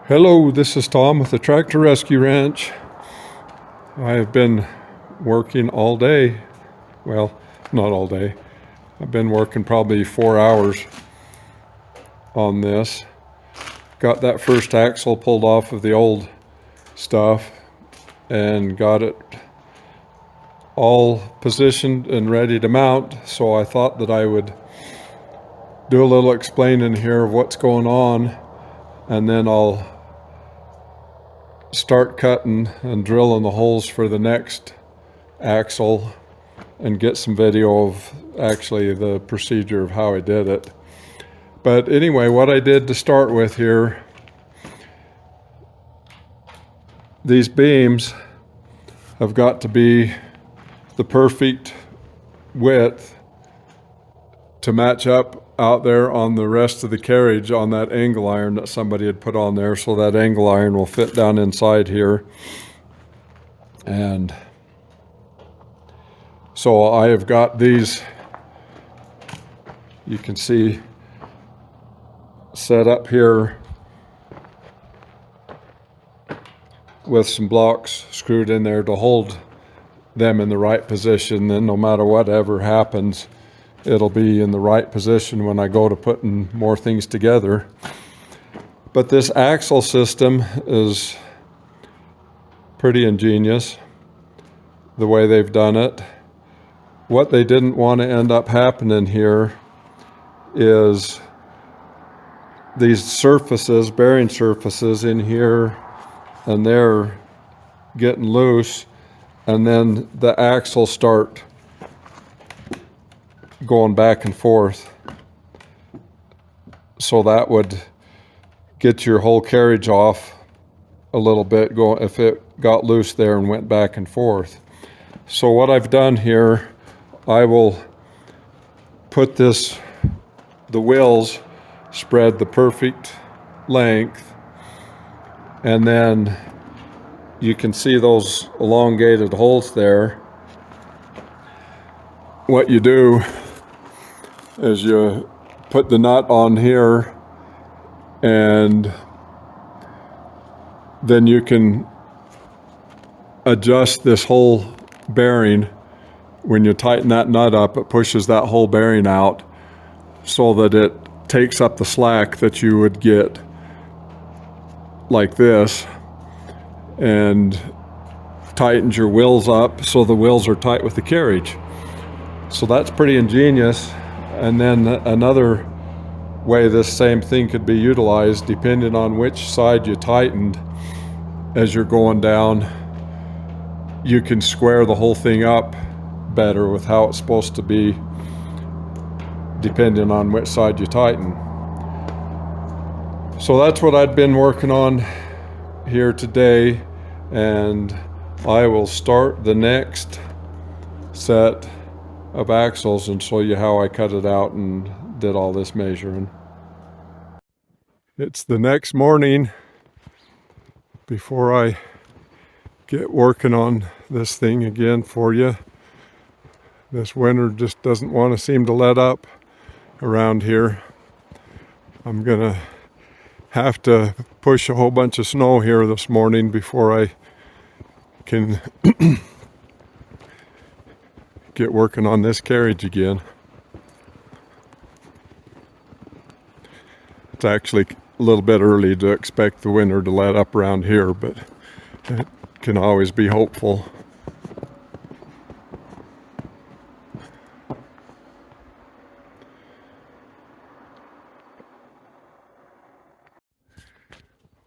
Hello, this is Tom with the Tractor Rescue Ranch. I have been working all day. Well, not all day. I've been working probably 4 hours on this. Got that first axle pulled off of the old stuff and got it all positioned and ready to mount. So I thought that I would do a little explaining here of what's going on, and then I'll start cutting and drilling the holes for the next axle and get some video of actually the procedure of how I did it. But anyway, what I did to start with here, these beams have got to be the perfect width to match up out there on the rest of the carriage on that angle iron that somebody had put on there, so that angle iron will fit down inside here. And so I have got these, you can see, set up here with some blocks screwed in there to hold them in the right position. Then no matter whatever happens, it'll be in the right position when I go to putting more things together. But this axle system is pretty ingenious, the way they've done it. What they didn't want to end up happening here is these surfaces, bearing surfaces in here and there, getting loose, and then the axles start going back and forth. So that would get your whole carriage off a little bit if it got loose there and went back and forth. So what I've done here, I will put the wheels spread the perfect length, and then you can see those elongated holes there. What you do is you put the nut on here, and then you can adjust this whole bearing. When you tighten that nut up, it pushes that whole bearing out so that it takes up the slack that you would get like this, and tightens your wheels up so the wheels are tight with the carriage. So that's pretty ingenious. And then another way this same thing could be utilized, depending on which side you tightened as you're going down, you can square the whole thing up better with how it's supposed to be, depending on which side you tighten. So that's what I've been working on here today, and I will start the next set of axles and show you how I cut it out and did all this measuring. It's the next morning before I get working on this thing again for you. This winter just doesn't want to seem to let up around here. I'm gonna have to push a whole bunch of snow here this morning before I can get working on this carriage again. It's actually a little bit early to expect the winter to let up around here, but it can always be hopeful.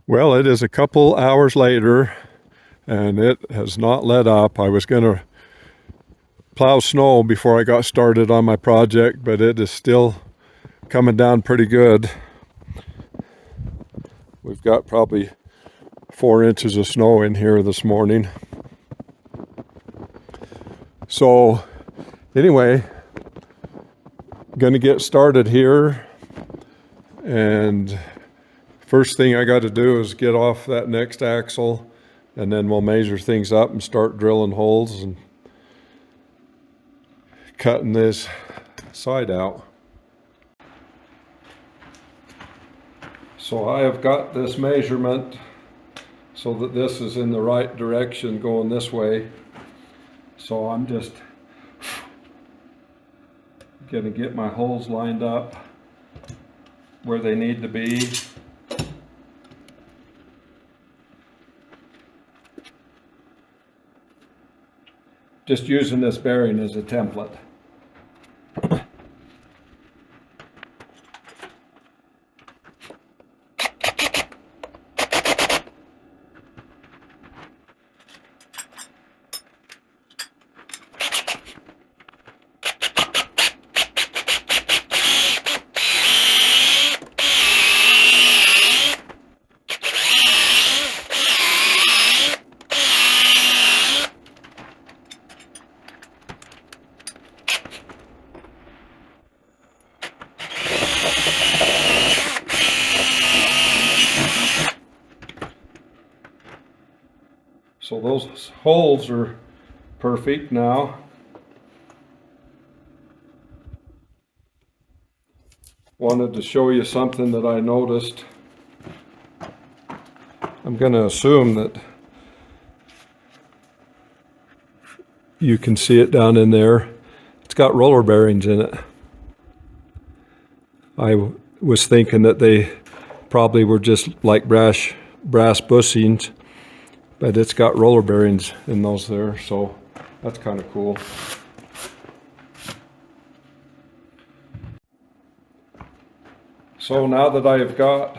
Well, it is a couple hours later, and it has not let up. I was going to plow snow before I got started on my project, but it is still coming down pretty good. We've got probably 4 inches of snow in here this morning. So anyway, gonna get started here, and first thing I got to do is get off that next axle, and then we'll measure things up and start drilling holes and cutting this side out. So I have got this measurement so that this is in the right direction going this way. So I'm just going to get my holes lined up where they need to be. Just using this bearing as a template. So those holes are perfect now. Wanted to show you something that I noticed. I'm going to assume that you can see it down in there. It's got roller bearings in it. I was thinking that they probably were just like brass bushings, but it's got roller bearings in those there, so that's kind of cool. So now that I have got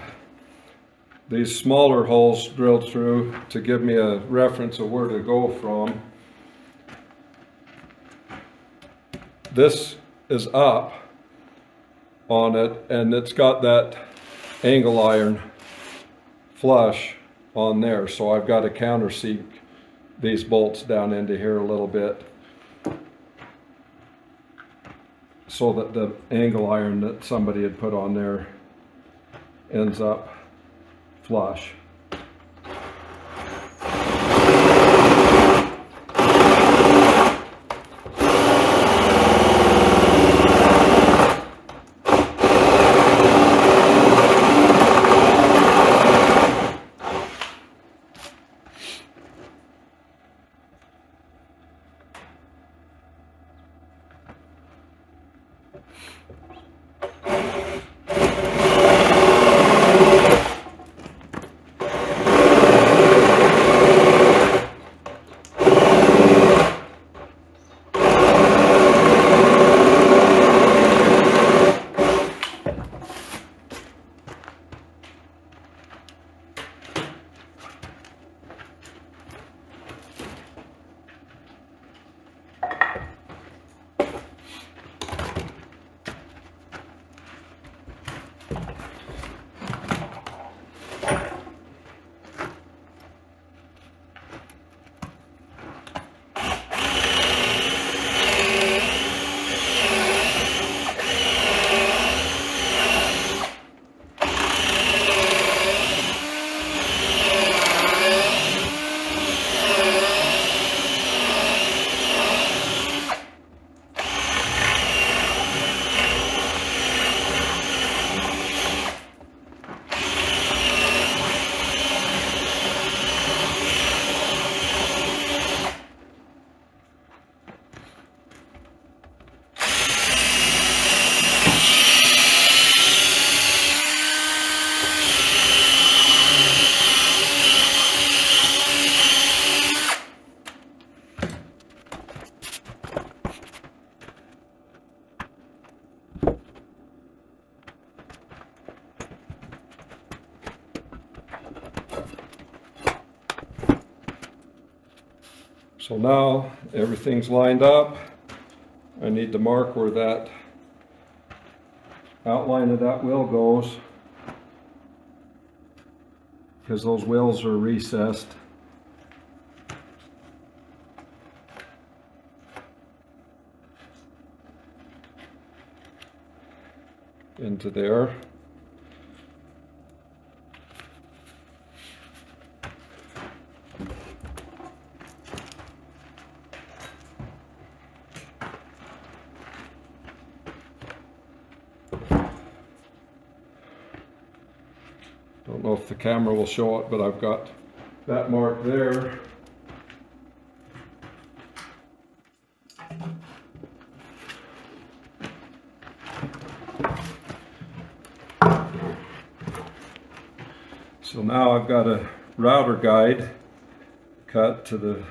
these smaller holes drilled through to give me a reference of where to go from, this is up on it, and it's got that angle iron flush on there, so I've got to countersink these bolts down into here a little bit so that the angle iron that somebody had put on there ends up flush. So now everything's lined up. I need to mark where that outline of that wheel goes, because those wheels are recessed. Into there. don't know if the camera will show it, but I've got that mark there. So now I've got a router guide cut to the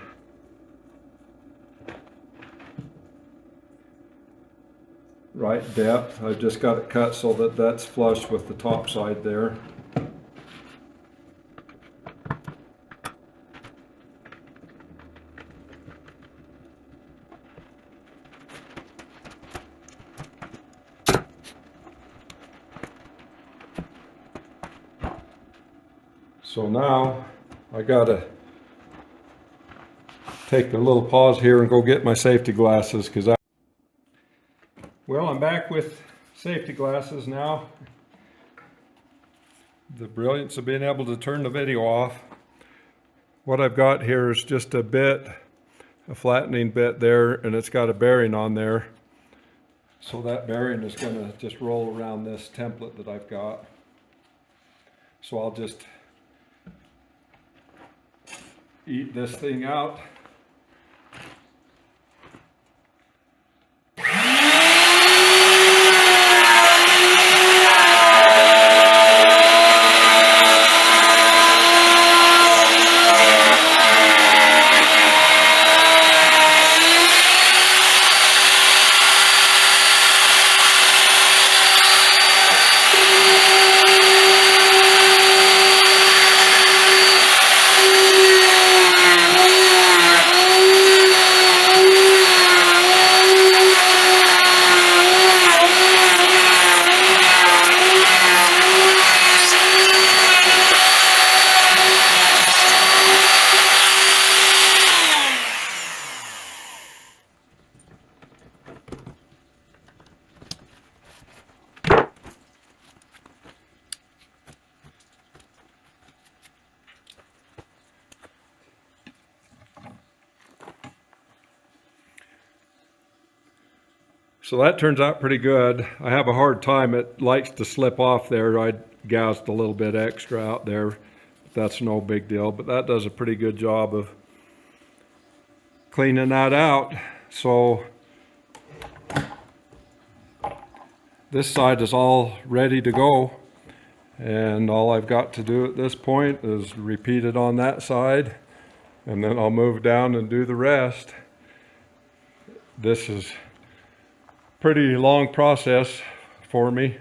right depth. I've just got it cut so that that's flush with the top side there. So now I gotta take a little pause here and go get my safety glasses, well, I'm back with safety glasses now. The brilliance of being able to turn the video off. What I've got here is just a bit, a flattening bit there, and it's got a bearing on there. So that bearing is gonna just roll around this template that I've got. So I'll just eat this thing out. So that turns out pretty good. I have a hard time. It likes to slip off there. I gouged a little bit extra out there. That's no big deal, but that does a pretty good job of cleaning that out. So this side is all ready to go. And all I've got to do at this point is repeat it on that side. And then I'll move down and do the rest. This is pretty long process for me,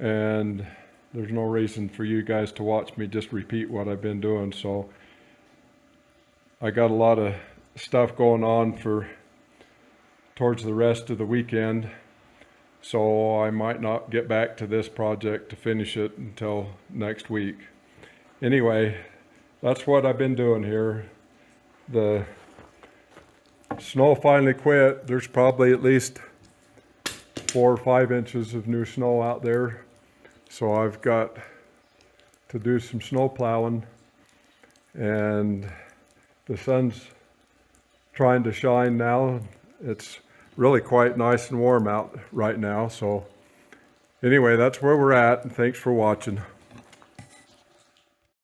and there's no reason for you guys to watch me just repeat what I've been doing. So I got a lot of stuff going on towards the rest of the weekend, so I might not get back to this project to finish it until next week. Anyway, that's what I've been doing here. The snow finally quit. There's probably at least 4 or 5 inches of new snow out there. So I've got to do some snow plowing, and the sun's trying to shine now. It's really quite nice and warm out right now. So anyway, that's where we're at, and thanks for watching.